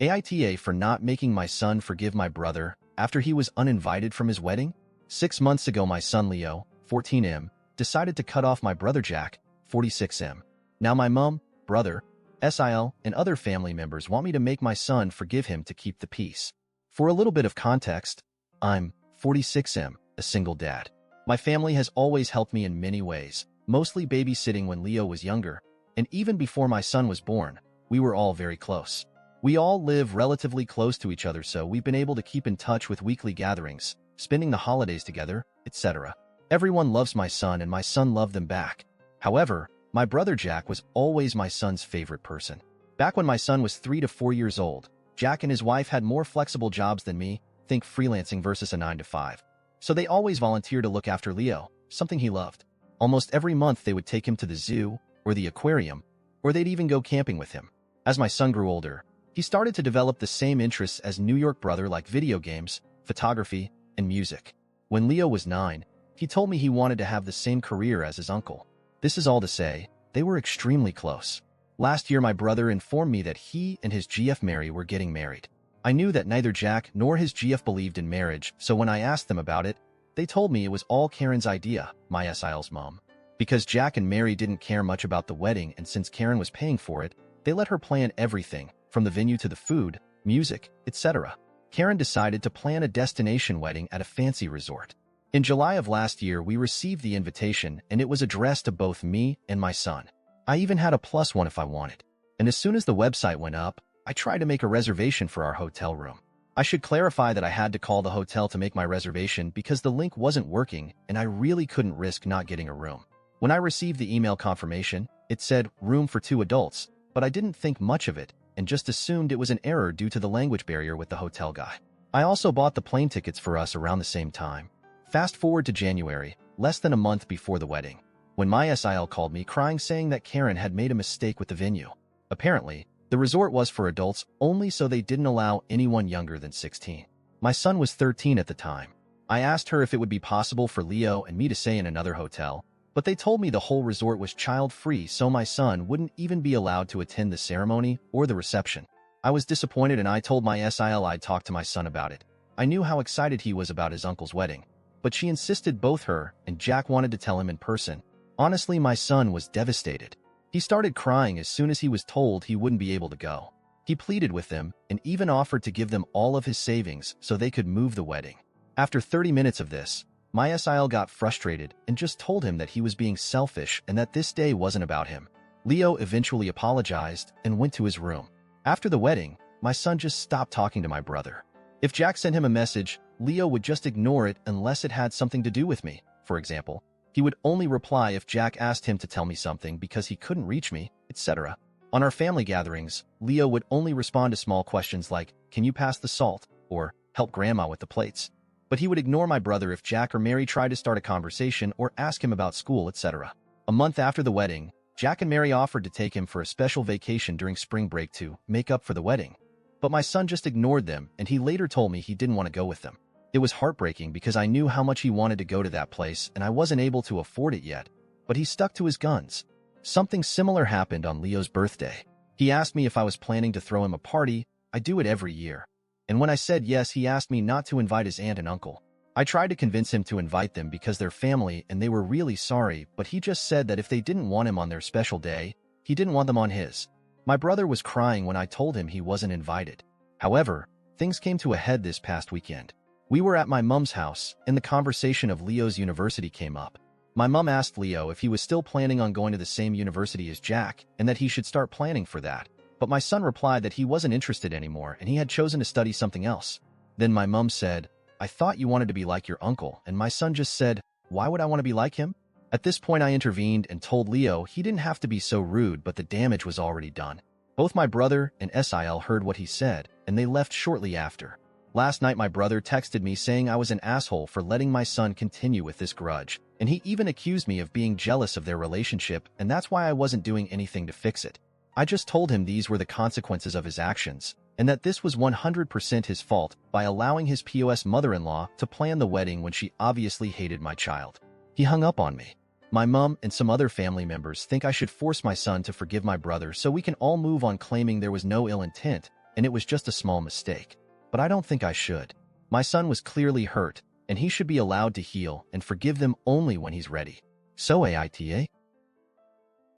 AITA for not making my son forgive my brother after he was uninvited from his wedding? 6 months ago, my son Leo, 14M, decided to cut off my brother Jack, 46M. Now my mom, brother, SIL, and other family members want me to make my son forgive him to keep the peace. For a little bit of context, I'm 46M, a single dad. My family has always helped me in many ways, mostly babysitting when Leo was younger, and even before my son was born, we were all very close. We all live relatively close to each other, so we've been able to keep in touch with weekly gatherings, spending the holidays together, etc. Everyone loves my son and my son loved them back. However, my brother Jack was always my son's favorite person. Back when my son was 3 to 4 years old, Jack and his wife had more flexible jobs than me, think freelancing versus a 9 to 5. So they always volunteered to look after Leo, something he loved. Almost every month they would take him to the zoo or the aquarium, or they'd even go camping with him. As my son grew older, he started to develop the same interests as New York brother, like video games, photography, and music. When Leo was 9, he told me he wanted to have the same career as his uncle. This is all to say, they were extremely close. Last year, my brother informed me that he and his GF Mary were getting married. I knew that neither Jack nor his GF believed in marriage, so when I asked them about it, they told me it was all Karen's idea, my SIL's mom. Because Jack and Mary didn't care much about the wedding, and since Karen was paying for it, they let her plan everything, from the venue to the food, music, etc. Karen decided to plan a destination wedding at a fancy resort. In July of last year, we received the invitation, and it was addressed to both me and my son. I even had a +1 if I wanted. And as soon as the website went up, I tried to make a reservation for our hotel room. I should clarify that I had to call the hotel to make my reservation because the link wasn't working and I really couldn't risk not getting a room. When I received the email confirmation, it said room for 2 adults, but I didn't think much of it and just assumed it was an error due to the language barrier with the hotel guy. I also bought the plane tickets for us around the same time. Fast forward to January, less than a month before the wedding, when my SIL called me crying saying that Karen had made a mistake with the venue. Apparently, the resort was for adults only, so they didn't allow anyone younger than 16. My son was 13 at the time. I asked her if it would be possible for Leo and me to stay in another hotel, but they told me the whole resort was child-free, so my son wouldn't even be allowed to attend the ceremony or the reception. I was disappointed and I told my SIL I'd talk to my son about it. I knew how excited he was about his uncle's wedding, but she insisted both her and Jack wanted to tell him in person. Honestly, my son was devastated. He started crying as soon as he was told he wouldn't be able to go. He pleaded with them and even offered to give them all of his savings so they could move the wedding. After 30 minutes of this, my SIL got frustrated and just told him that he was being selfish and that this day wasn't about him. Leo eventually apologized and went to his room. After the wedding, my son just stopped talking to my brother. If Jack sent him a message, Leo would just ignore it unless it had something to do with me. For example, he would only reply if Jack asked him to tell me something because he couldn't reach me, etc. On our family gatherings, Leo would only respond to small questions like, "Can you pass the salt?" or "Help grandma with the plates." But he would ignore my brother if Jack or Mary tried to start a conversation or ask him about school, etc. A month after the wedding, Jack and Mary offered to take him for a special vacation during spring break to make up for the wedding. But my son just ignored them, and he later told me he didn't want to go with them. It was heartbreaking because I knew how much he wanted to go to that place and I wasn't able to afford it yet, but he stuck to his guns. Something similar happened on Leo's birthday. He asked me if I was planning to throw him a party. I do it every year. And when I said yes, he asked me not to invite his aunt and uncle. I tried to convince him to invite them because they're family and they were really sorry, but he just said that if they didn't want him on their special day, he didn't want them on his. My brother was crying when I told him he wasn't invited. However, things came to a head this past weekend. We were at my mom's house, and the conversation of Leo's university came up. My mom asked Leo if he was still planning on going to the same university as Jack, and that he should start planning for that. But my son replied that he wasn't interested anymore, and he had chosen to study something else. Then my mom said, "I thought you wanted to be like your uncle," and my son just said, "Why would I want to be like him?" At this point, I intervened and told Leo he didn't have to be so rude, but the damage was already done. Both my brother and SIL heard what he said, and they left shortly after. Last night, my brother texted me saying I was an asshole for letting my son continue with this grudge, and he even accused me of being jealous of their relationship, and that's why I wasn't doing anything to fix it. I just told him these were the consequences of his actions, and that this was 100% his fault by allowing his POS mother-in-law to plan the wedding when she obviously hated my child. He hung up on me. My mom and some other family members think I should force my son to forgive my brother so we can all move on, claiming there was no ill intent, and it was just a small mistake. But I don't think I should. My son was clearly hurt, and he should be allowed to heal and forgive them only when he's ready. So AITA?